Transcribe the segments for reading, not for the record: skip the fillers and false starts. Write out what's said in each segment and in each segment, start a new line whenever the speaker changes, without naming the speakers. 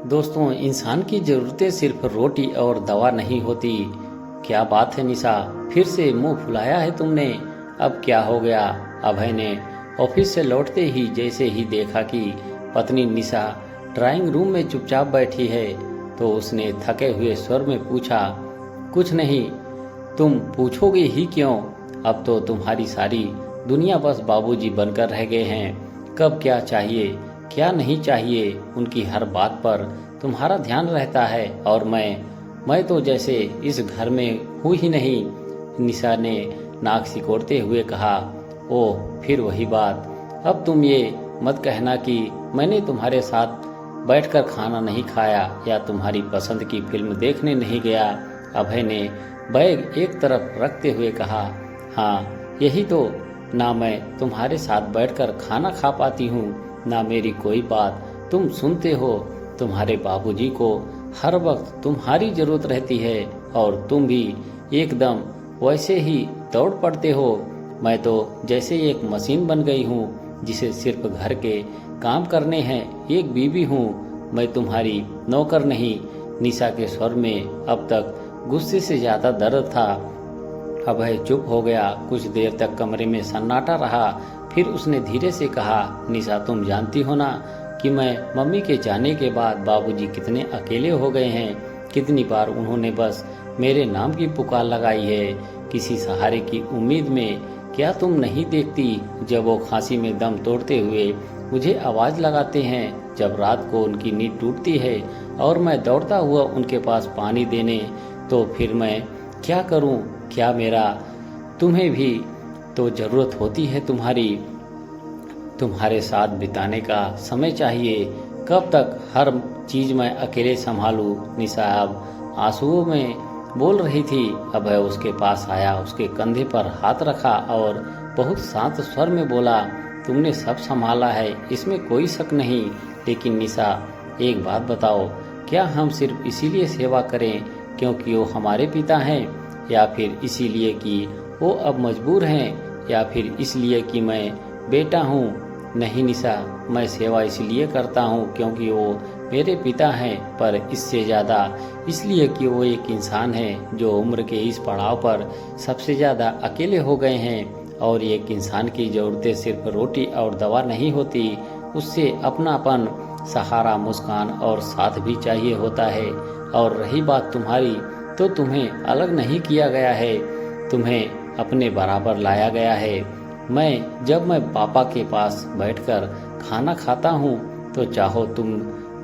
दोस्तों, इंसान की ज़रूरतें सिर्फ रोटी और दवा नहीं होती। क्या बात है निशा, फिर से मुंह फुलाया है तुमने? अब क्या हो गया? अभय ने ऑफिस से लौटते ही जैसे ही देखा कि पत्नी निशा ड्राइंग रूम में चुपचाप बैठी है, तो उसने थके हुए स्वर में पूछा, कुछ नहीं। तुम पूछोगे ही क्यों? अब तो तुम्हारी सारी दुनिया बस बाबूजी बनकर रह गए हैं। कब क्या चाहिए, क्या नहीं चाहिए, उनकी हर बात पर तुम्हारा ध्यान रहता है। और मैं तो जैसे इस घर में हूँ ही नहीं। निशा ने नाक सिकोड़ते हुए कहा। ओह, फिर वही बात। अब तुम ये मत कहना कि मैंने तुम्हारे साथ बैठकर खाना नहीं खाया या तुम्हारी पसंद की फिल्म देखने नहीं गया। अभय ने बैग एक तरफ रखते हुए कहा। हाँ, यही तो। ना मैं तुम्हारे साथ बैठकर खाना खा पाती हूँ, ना मेरी कोई बात तुम सुनते हो। तुम्हारे बाबूजी को हर वक्त तुम्हारी जरूरत रहती है और तुम भी एकदम वैसे ही दौड़ पड़ते हो। मैं तो जैसे एक मशीन बन गई हूँ जिसे सिर्फ घर के काम करने हैं। एक बीवी हूँ, मैं तुम्हारी नौकर नहीं। निशा के स्वर में अब तक गुस्से से ज्यादा दर्द था। अभय चुप हो गया। कुछ देर तक कमरे में सन्नाटा रहा। फिर उसने धीरे से कहा, निशा, तुम जानती हो ना कि मैं मम्मी के जाने के बाद बाबूजी कितने अकेले हो गए हैं। कितनी बार उन्होंने बस मेरे नाम की पुकार लगाई है, किसी सहारे की उम्मीद में। क्या तुम नहीं देखती जब वो खांसी में दम तोड़ते हुए मुझे आवाज लगाते हैं, जब रात को उनकी नींद टूटती है और मैं दौड़ता हुआ उनके पास पानी देने, तो फिर मैं क्या करूं? क्या मेरा तुम्हें भी तो जरूरत होती है तुम्हारी। तुम्हारे साथ बिताने का समय चाहिए। कब तक हर चीज मैं अकेले संभालूं? निशा अब आंसुओं में बोल रही थी। अभय उसके पास आया, उसके कंधे पर हाथ रखा और बहुत शांत स्वर में बोला, तुमने सब संभाला है, इसमें कोई शक नहीं। लेकिन निशा, एक बात बताओ, क्या हम सिर्फ इसीलिए सेवा करें क्योंकि वो हमारे पिता हैं, या फिर इसीलिए कि वो अब मजबूर हैं, या फिर इसलिए कि मैं बेटा हूँ? नहीं निशा, मैं सेवा इसलिए करता हूँ क्योंकि वो मेरे पिता हैं, पर इससे ज़्यादा इसलिए कि वो एक इंसान है जो उम्र के इस पड़ाव पर सबसे ज़्यादा अकेले हो गए हैं। और एक इंसान की ज़रूरतें सिर्फ रोटी और दवा नहीं होती, उससे अपनापन, सहारा, मुस्कान और साथ भी चाहिए होता है। और रही बात तुम्हारी, तो तुम्हें अलग नहीं किया गया है, तुम्हें अपने बराबर लाया गया है। जब मैं पापा के पास बैठकर खाना खाता हूँ तो चाहो तुम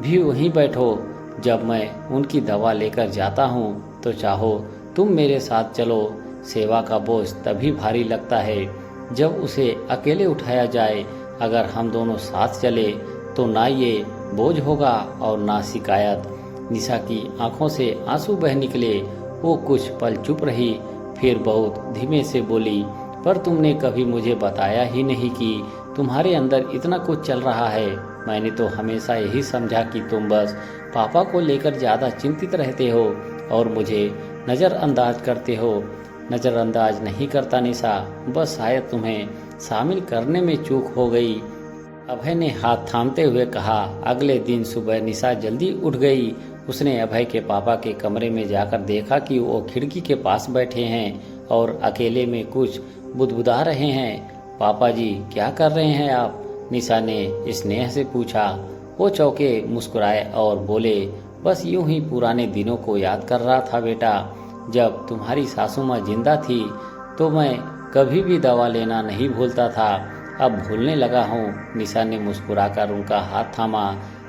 भी वहीं बैठो। जब मैं उनकी दवा लेकर जाता हूँ तो चाहो तुम मेरे साथ चलो। सेवा का बोझ तभी भारी लगता है जब उसे अकेले उठाया जाए। अगर हम दोनों साथ चले तो ना ये बोझ होगा और ना शिकायत। निशा की आंखों से आंसू बह निकले। वो कुछ पल चुप रही, फिर बहुत धीमे से बोली, पर तुमने कभी मुझे बताया ही नहीं कि तुम्हारे अंदर इतना कुछ चल रहा है। मैंने तो हमेशा यही समझा कि तुम बस पापा को लेकर ज़्यादा चिंतित रहते हो और मुझे नज़रअंदाज करते हो। नज़रअंदाज नहीं करता निशा, बस शायद तुम्हें शामिल करने में चूक हो गई। अभय ने हाथ थामते हुए कहा। अगले दिन सुबह निशा जल्दी उठ गई। उसने अभय के पापा के कमरे में जाकर देखा कि वो खिड़की के पास बैठे हैं और अकेले में कुछ बुदबुदा रहे हैं। पापा जी, क्या कर रहे हैं आप? निशा ने स्नेह से पूछा। वो चौंके, मुस्कुराए और बोले, बस यूं ही पुराने दिनों को याद कर रहा था बेटा। जब तुम्हारी सासू माँ जिंदा थी तो मैं कभी भी दवा लेना नहीं भूलता था, अब भूलने लगा हूँ। निशा ने मुस्कुराकर उनका हाथ थामा।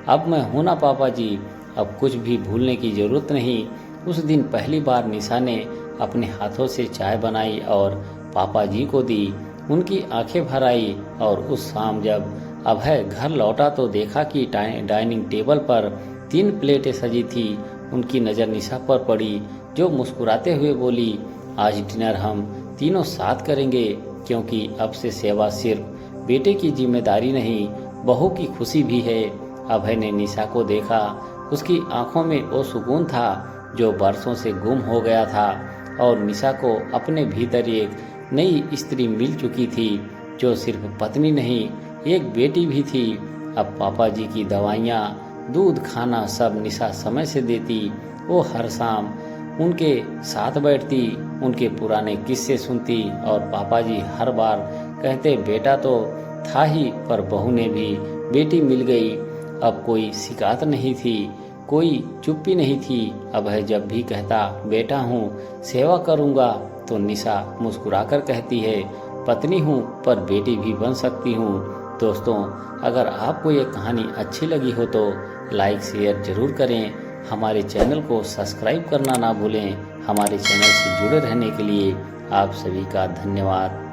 अब मैं हूँ ना पापा जी, अब कुछ भी भूलने की जरूरत नहीं। उस दिन पहली बार निशा ने अपने हाथों से चाय बनाई और पापा जी को दी। उनकी आंखें भर आई। और उस शाम जब अभय घर लौटा तो देखा कि डाइनिंग टेबल पर 3 प्लेटें सजी थी। उनकी नज़र निशा पर पड़ी, जो मुस्कुराते हुए बोली, आज डिनर हम तीनों साथ करेंगे, क्योंकि अब से सेवा सिर्फ बेटे की जिम्मेदारी नहीं, बहू की खुशी भी है। अभय ने निशा को देखा। उसकी आंखों में वो सुकून था जो बरसों से गुम हो गया था, और निशा को अपने भीतर एक नई स्त्री मिल चुकी थी, जो सिर्फ पत्नी नहीं, एक बेटी भी थी। अब पापा जी की दवाइयाँ दूध खाना सब निशा समय से देती। वो हर शाम उनके साथ बैठती, उनके पुराने किस्से सुनती और पापा जी हर बार कहते बेटा तो था ही पर बहू ने भी बेटी मिल गई। अब कोई शिकायत नहीं थी, कोई चुप्पी नहीं थी। अभय जब भी कहता बेटा हूँ सेवा करूँगा तो निशा मुस्कुराकर कहती है पत्नी हूँ पर बेटी भी बन सकती हूँ। दोस्तों, अगर आपको ये कहानी अच्छी लगी हो तो लाइक शेयर जरूर करें। हमारे चैनल को सब्सक्राइब करना ना भूलें। हमारे चैनल से जुड़े रहने के लिए आप सभी का धन्यवाद।